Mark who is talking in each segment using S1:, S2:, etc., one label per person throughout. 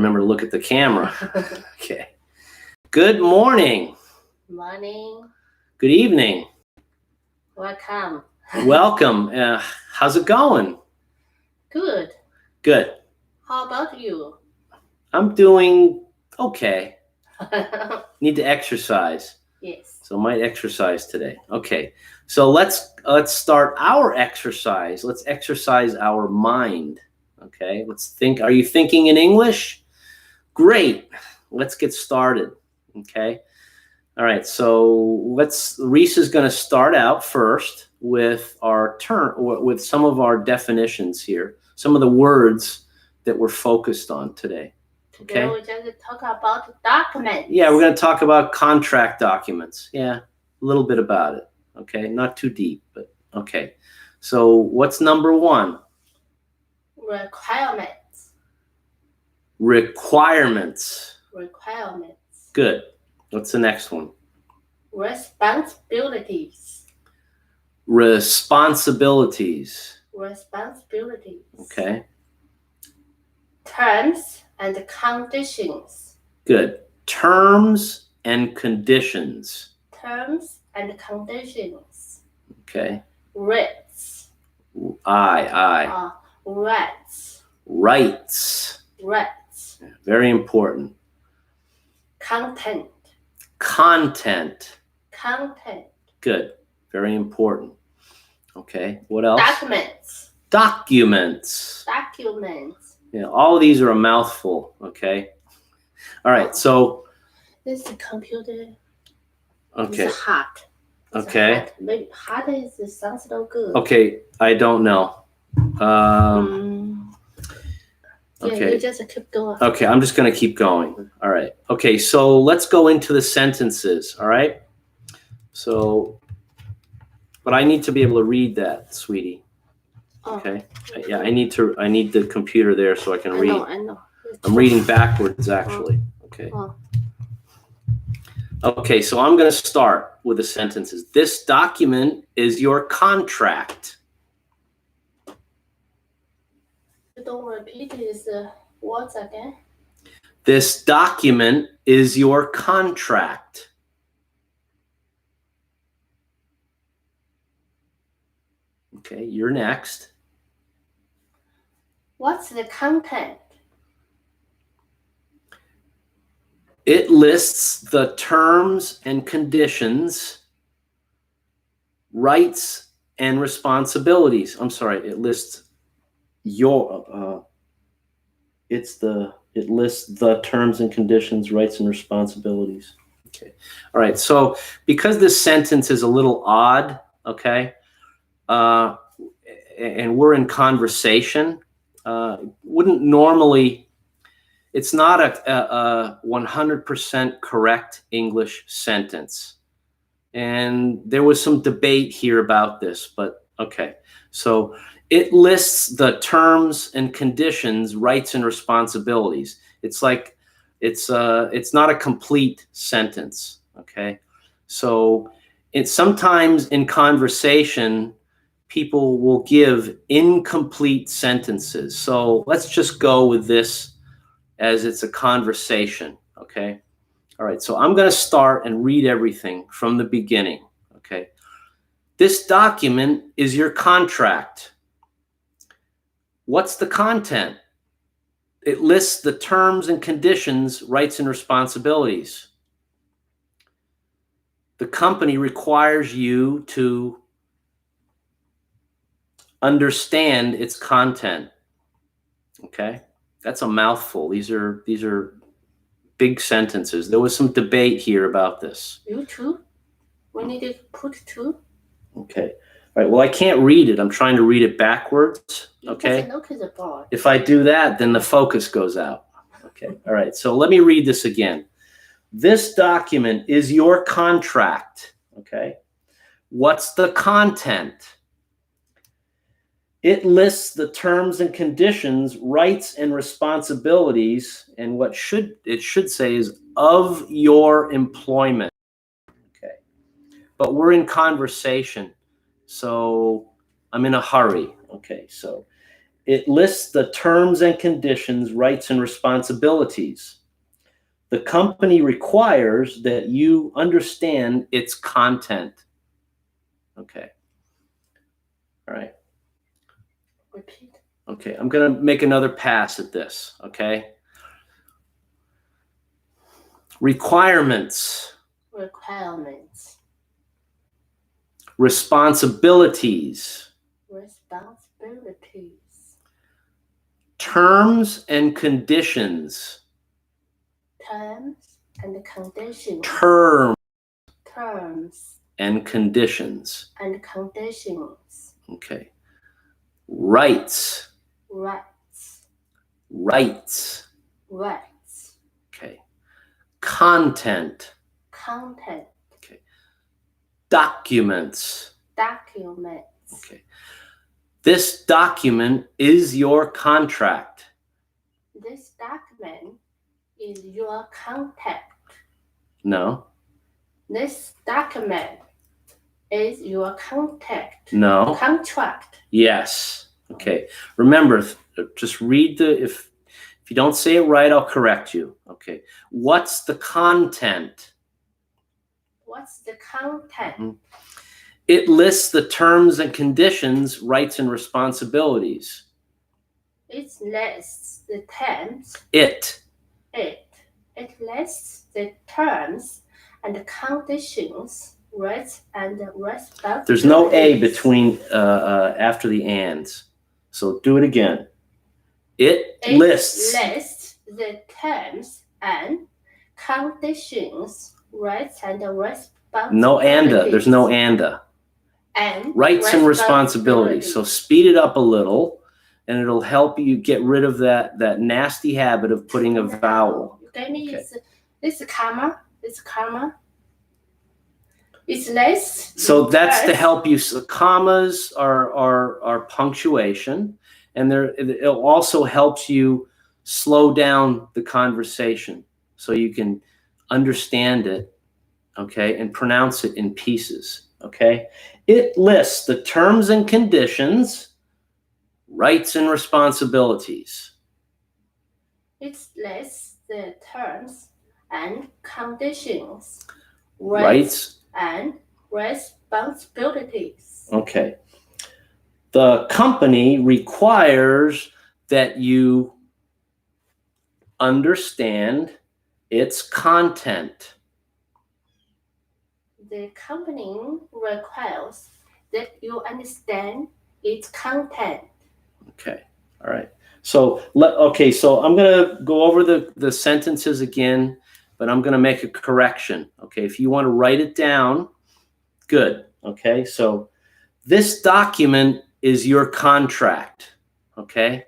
S1: remember to look at the camera. Okay. Good morning.
S2: Morning.
S1: Good evening.
S2: Welcome.
S1: Welcome. How's it going?
S2: Good.
S1: Good.
S2: How about you?
S1: I'm doing okay. Need to exercise.
S2: Yes.
S1: So might exercise today. Okay. So let's start our exercise. Let's exercise our mind. Okay. Let's think. Are you thinking in English? Great. Let's get started. Okay. All right. So Reese is going to start out first with with some of our definitions here, some of the words that we're focused on today.
S2: Today we just talk about documents.
S1: Yeah, we're going to talk about contract documents. Yeah, a little bit about it. Okay, not too deep, but okay. So what's number one?
S2: Requirements.
S1: Requirements.
S2: Requirements.
S1: Good. What's the next one?
S2: Responsibilities.
S1: Responsibilities.
S2: Responsibilities.
S1: Okay.
S2: Terms and conditions.
S1: Good. Terms and conditions.
S2: Terms and conditions.
S1: Okay.
S2: Rights.
S1: Rights.
S2: Rights.
S1: Rights. Very important.
S2: Content.
S1: Content.
S2: Content.
S1: Good. Very important. Okay. What else?
S2: Documents.
S1: Documents.
S2: Documents.
S1: Yeah, all of these are a mouthful. Okay. All right. So.
S2: This computer.
S1: Okay.
S2: It's hot.
S1: Okay.
S2: Hot. Maybe hot sounds so good.
S1: Okay. I don't know.
S2: Yeah,
S1: okay.
S2: you just keep going.
S1: Okay, I'm just going to keep going. All right. Okay, so let's go into the sentences. All right. So, but I need to be able to read that, sweetie. Okay. Yeah, I need the computer there so I can read.
S2: I know.
S1: I'm reading backwards, actually. Okay.
S2: Oh.
S1: Okay, so I'm going to start with the sentences. This document is your contract.
S2: Don't repeat these words again.
S1: This document is your contract. Okay, you're next.
S2: What's the content?
S1: It lists the terms and conditions, rights and responsibilities. I'm sorry, it lists it lists the terms and conditions, rights and responsibilities. Okay. All right. So because this sentence is a little odd, okay, and we're in conversation, wouldn't normally, it's not a 100% correct English sentence. And there was some debate here about this, but okay. So it lists the terms and conditions, rights and responsibilities. It's like it's not a complete sentence. Okay, so sometimes in conversation, people will give incomplete sentences. So let's just go with this as it's a conversation. Okay, all right. So I'm going to start and read everything from the beginning. Okay, this document is your contract. What's the content? It lists the terms and conditions, rights and responsibilities. The company requires you to understand its content. Okay? That's a mouthful. These are big sentences. There was some debate here about this.
S2: You too? We need to put two.
S1: Okay. All right. Well, I can't read it. I'm trying to read it backwards. Okay.
S2: Look at the board.
S1: If I do that, then the focus goes out. Okay. All right. So let me read this again. This document is your contract. Okay. What's the content? It lists the terms and conditions, rights and responsibilities, and what it should say is of your employment. Okay. But we're in conversation. So I'm in a hurry. Okay, so It lists the terms and conditions, rights and responsibilities. The company requires that you understand its content. Okay. All right.
S2: Repeat.
S1: Okay, I'm going to make another pass at this, okay? Requirements,
S2: Requirements.
S1: responsibilities,
S2: Responsibilities.
S1: terms and conditions,
S2: Terms and conditions.
S1: terms
S2: Terms
S1: and conditions,
S2: and conditions.
S1: okay? Rights,
S2: Rights.
S1: rights,
S2: Rights.
S1: okay? Content,
S2: Content.
S1: documents,
S2: Documents.
S1: okay? This document is your contract.
S2: This document is your contact.
S1: No,
S2: This document is your contact.
S1: no,
S2: Contract.
S1: yes. Okay. Remember, just read if you don't say it right, I'll correct you. Okay. What's the content?
S2: What's the content?
S1: It lists the terms and conditions, rights and responsibilities.
S2: It lists the terms.
S1: It.
S2: It lists the terms and the conditions, rights and responsibilities.
S1: There's no A between after the ands. So do it again. It lists
S2: the terms and conditions, rights and responsibilities.
S1: no anda. There's no anda.
S2: And
S1: Rights and responsibilities. So speed it up a little, and it'll help you get rid of that nasty habit of putting a vowel.
S2: You gave me
S1: Okay.
S2: this comma. This comma. It's less.
S1: So that's to help you. So commas are punctuation, and it also helps you slow down the conversation so you can understand it, okay, and pronounce it in pieces, okay? It lists the terms and conditions, rights and responsibilities.
S2: It lists the terms and conditions,
S1: Rights
S2: and responsibilities.
S1: Okay. The company requires that you understand its content.
S2: The company requires that you understand its content.
S1: Okay. All right. So so I'm going to go over the sentences again, but I'm going to make a correction. Okay. If you want to write it down, good. Okay. So this document is your contract. Okay.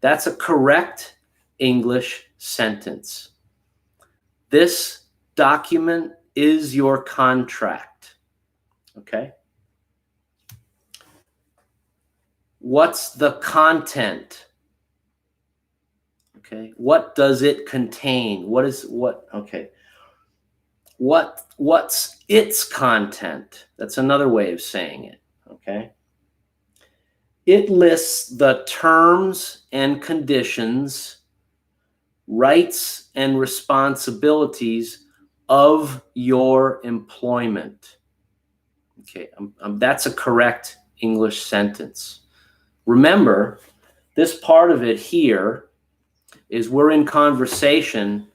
S1: That's a correct English sentence. This document is your contract. Okay. What's the content? Okay. What does it contain? Okay. What's its content? That's another way of saying it. Okay. It lists the terms and conditions, rights and responsibilities of your employment. Okay. That's a correct English sentence. Remember, this part of it here is we're in conversation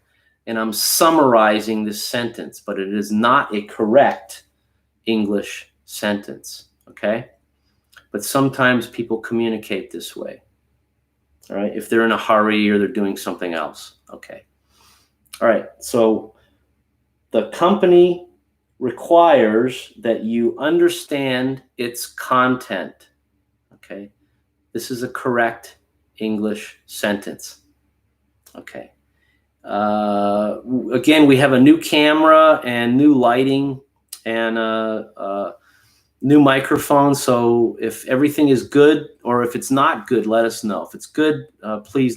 S1: and I'm summarizing this sentence, but it is not a correct English sentence, okay? But sometimes people communicate this way, all right? If they're in a hurry or they're doing something else, okay? All right, so the company requires that you understand its content, okay? This is a correct English sentence. Okay. Again, we have a new camera and new lighting and new microphone. So if everything is good or if it's not good, let us know. If it's good, please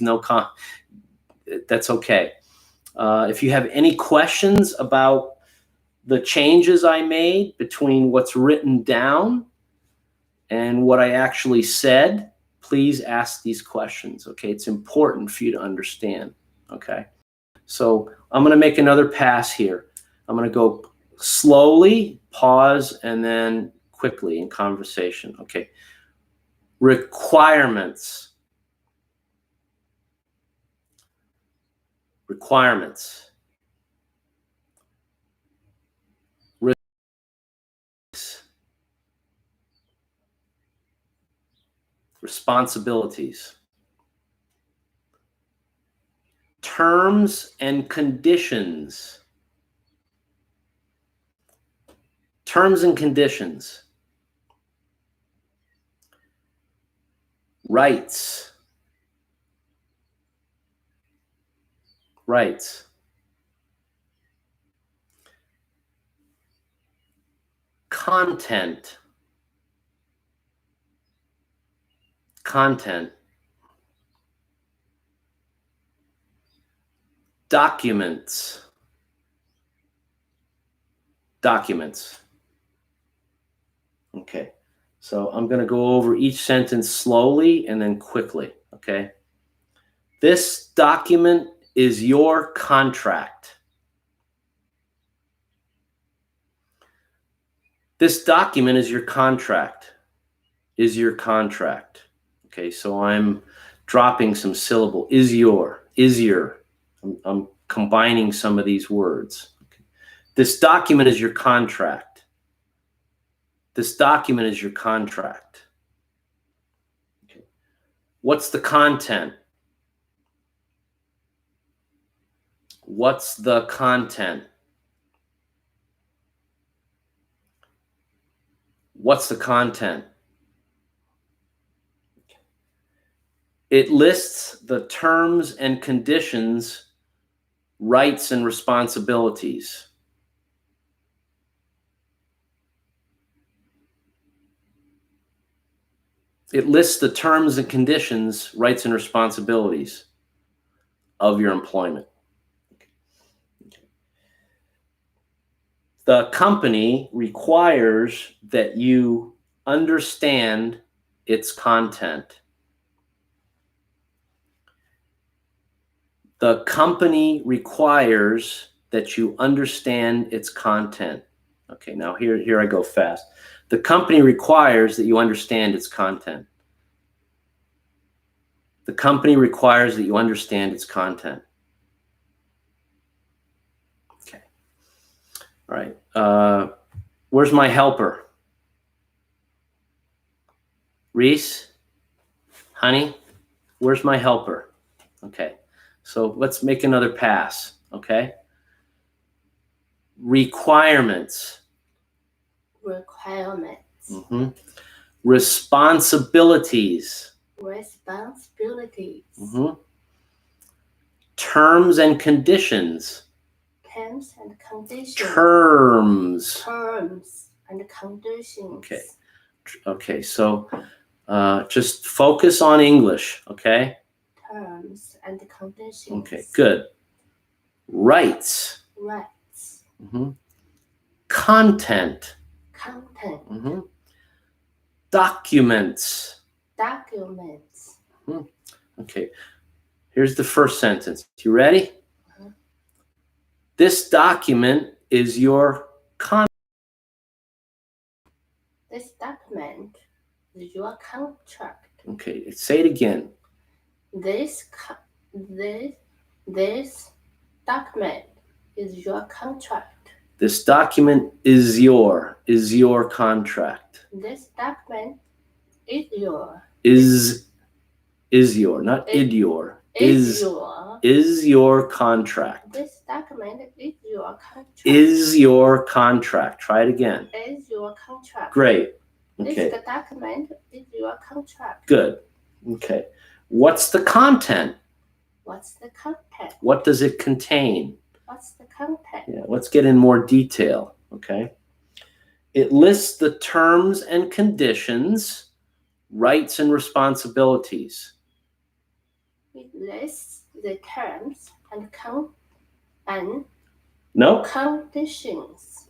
S1: that's okay. If you have any questions about the changes I made between what's written down and what I actually said, please ask these questions, okay? It's important for you to understand, okay? So I'm going to make another pass here. I'm going to go slowly, pause, and then quickly in conversation, okay? Requirements. Requirements. Risks. Responsibilities. Terms and conditions. Terms and conditions. Rights. Rights. Content. Content. Documents. Documents. Okay, so I'm going to go over each sentence slowly and then quickly, okay? This document is your contract. This document is your contract. Is your contract. Okay, so I'm dropping some syllable. Is your. I'm combining some of these words. Okay. This document is your contract. This document is your contract. Okay. What's the content? What's the content? What's the content? It lists the terms and conditions, rights and responsibilities. It lists the terms and conditions, rights and responsibilities of your employment. The company requires that you understand its content. The company requires that you understand its content. Okay, now here I go fast. The company requires that you understand its content. The company requires that you understand its content. Okay. All right. Where's my helper? Reese? Honey? Where's my helper? Okay. So let's make another pass. Okay. Requirements.
S2: Requirements.
S1: Mm-hmm. Responsibilities.
S2: Responsibilities.
S1: Mm-hmm. Terms and conditions.
S2: Terms and conditions.
S1: Terms.
S2: Terms and conditions.
S1: Okay. Okay. So just focus on English. Okay.
S2: Terms and conditions.
S1: Okay. Good. Rights.
S2: Rights.
S1: Mm-hmm. Content.
S2: Content.
S1: Mm-hmm. Documents.
S2: Documents.
S1: Mm-hmm. Okay. Here's the first sentence. You ready?
S2: Uh-huh.
S1: This document is your contract.
S2: This document is your contract.
S1: Okay. Say it again.
S2: This document is your contract.
S1: This document is your contract.
S2: This document is your.
S1: Is your, not id your.
S2: Is your.
S1: Is your contract.
S2: This document is your contract.
S1: Is your contract. Try it again.
S2: Is your contract.
S1: Great. Okay.
S2: This document is your contract.
S1: Good. Okay. What's the content?
S2: What's the content?
S1: What does it contain?
S2: What's the content?
S1: Yeah, let's get in more detail. Okay. It lists the terms and conditions, rights and responsibilities.
S2: It lists the terms and
S1: No.
S2: conditions.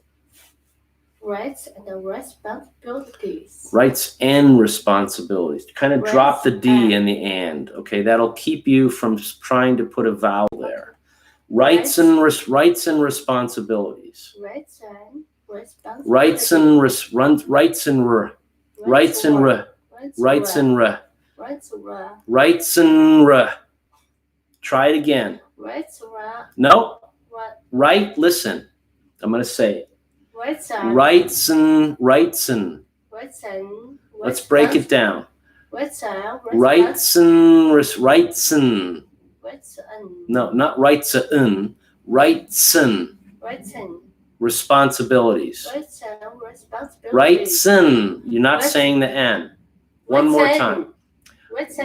S2: Rights and responsibilities.
S1: Rights and responsibilities. Kind of drop the
S2: Rights
S1: D in the and. Okay, that'll keep you from trying to put a vowel there. Rights and responsibilities.
S2: Rights and responsibilities.
S1: Rights and rights and Try it again.
S2: Rights
S1: No. Right. Listen. I'm going to say it.
S2: Rights
S1: and. Let's break it down. Rights and. No, not rights and. Rights and. Responsibilities. Rights and. You're not saying the N. One more time.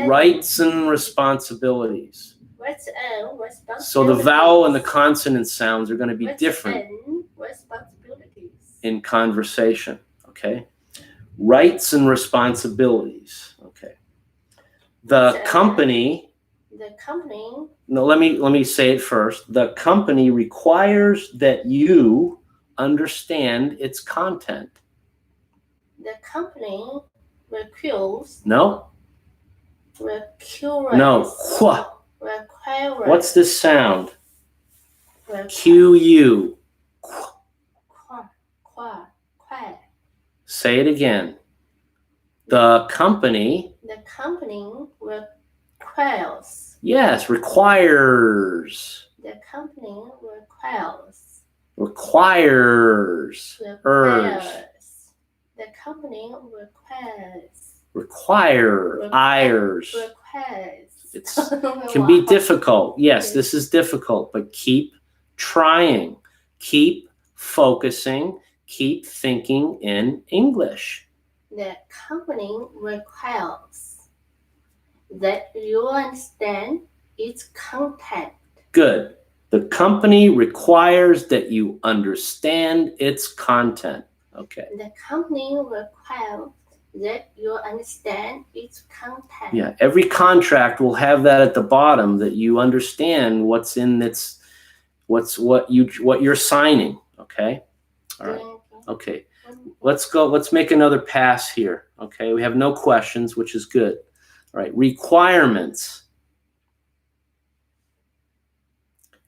S1: Rights and responsibilities. So the vowel and the consonant sounds are going to be different in conversation. Okay. Rights and responsibilities. Okay. The company. No, let me say it first. The company requires that you understand its content.
S2: The company requires.
S1: No.
S2: Requires.
S1: No.
S2: Requires.
S1: What's this sound? Q-U. Say it again. The company.
S2: The company requires.
S1: Yes, requires.
S2: The company requires.
S1: Requires.
S2: The company requires.
S1: Require. Requires. It can
S2: Wow.
S1: be difficult. Yes, this is difficult, but keep trying. Keep focusing. Keep thinking in English.
S2: The company requires that you understand its content.
S1: Good. The company requires that you understand its content. Okay.
S2: The company requires that you understand its content.
S1: Yeah, every contract will have that at the bottom, that you understand what's in its, what you're signing. Okay. All right. Okay. Let's go. Let's make another pass here. Okay. We have no questions, which is good. All right. Requirements.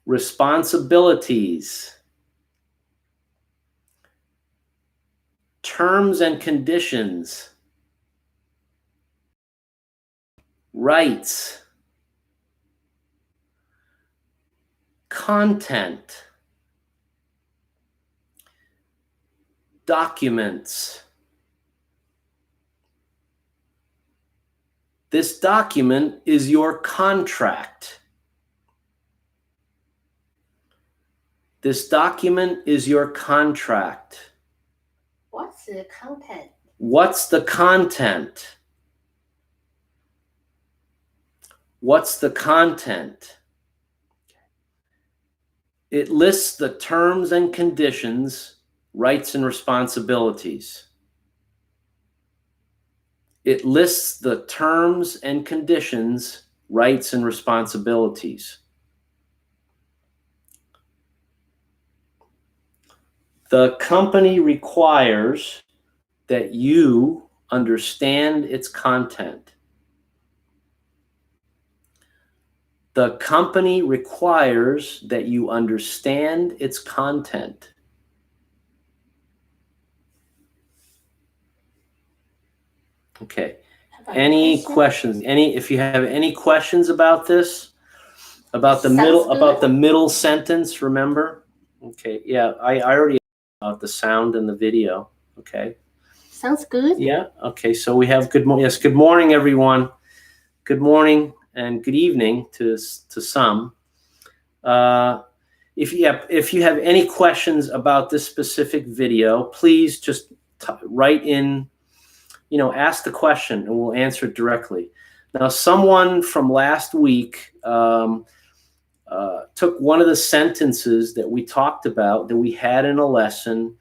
S1: Responsibilities. Terms and conditions. Rights. Content. Documents. This document is your contract. This document is your contract.
S2: What's the content?
S1: What's the content? What's the content? It lists the terms and conditions, rights and responsibilities. It lists the terms and conditions, rights and responsibilities. The company requires that you understand its content. The company requires that you understand its content. Okay. Any questions? If you have any questions about this, about the middle sentence, remember? Okay. Yeah, I already about the sound in the video. Okay.
S2: Sounds good.
S1: Yeah. Okay. So we have good morning. Yes. Good morning, everyone. Good morning and good evening to some. If you have any questions about this specific video, please just write in. Ask the question and we'll answer it directly. Now, someone from last week took one of the sentences that we talked about, that we had in a lesson,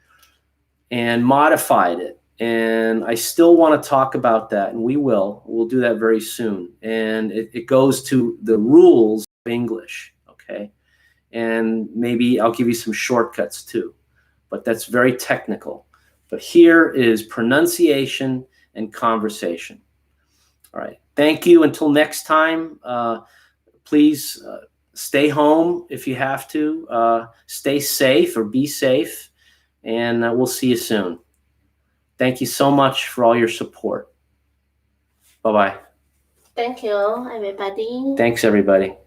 S1: and modified it. And I still want to talk about that, and we'll do that very soon. And it goes to the rules of English, okay? And maybe I'll give you some shortcuts too, but that's very technical. But here is pronunciation and conversation. All right. Thank you. Until next time, please stay home if you have to. Stay safe or be safe. And we'll see you soon. Thank you so much for all your support. Bye-bye.
S2: Thank you, everybody.
S1: Thanks, everybody.